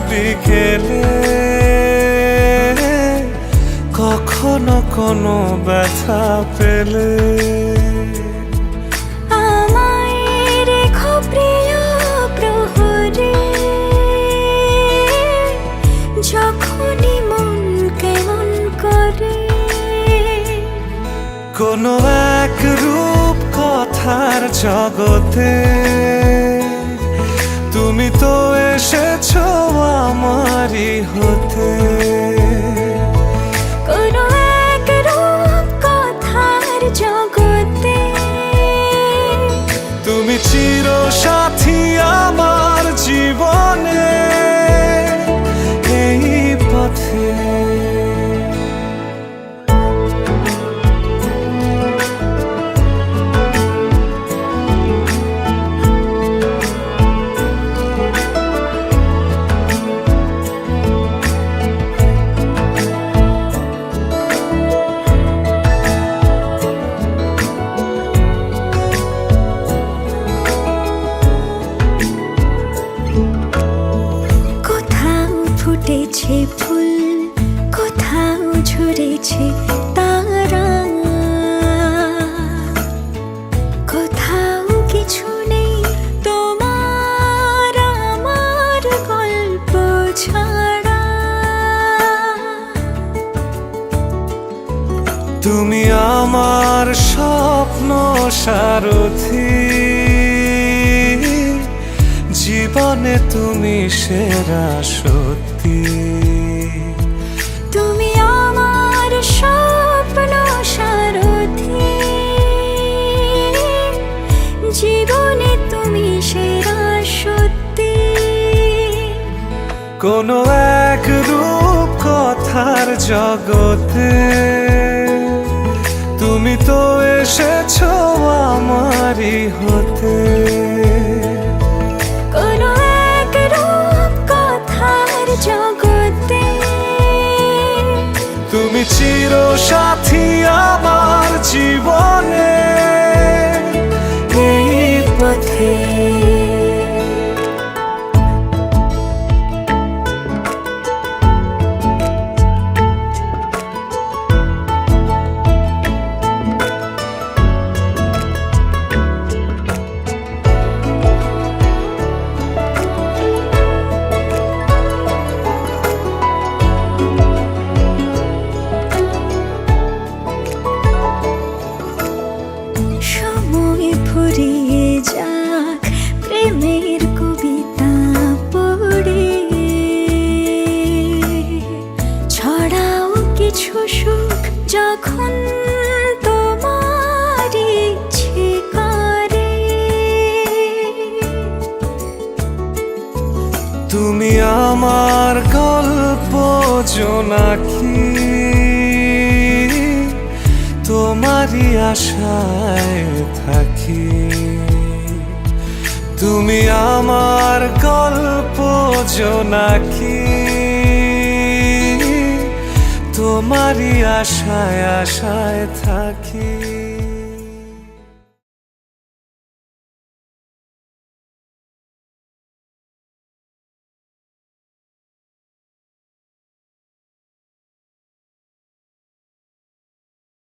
বিকেলে কখনো কোনো ব্যথা পেলে আমায় রেখো প্রিয় প্রহরে, যখনই মন কেমন করে। কোনো এক রূপ কথার জগতে তুমি তো এসেছো আমারই হতে। কোনো এক রূপ কথার জগতে তুমি চির সাথী আমার জীবনে এই পথে। ফুটেছে ফুল, কোথাও ঝরেছে তারা, কোথাও কিছু নেই তোমার আমার গল্প ছাড়া। তুমি আমার স্বপ্ন সারথি, জীবনে তুমি সেরা সত্যি। তুমি আমার স্বপ্ন সারথি, জীবনে তুমি সেরা সত্যি। কোনো এক রূপ কথার জগতে তুমি তো এসেছো আমারই হতে। কোনো এক রূপ কথার জগতে তুমি চির সাথী আমার জীবনে এই পথে। ফুরিয়ে যাক প্রেমের কবিতা পড়ে, ছড়াও কিছু সুখ যখন তোমার ইচ্ছে করে। তুমি আমার গল্প জোনাকি, তোমারই আশায় থাকি। তুমি আমার গল্প জোনাকি, তোমারই আশায় আশায় থাকি।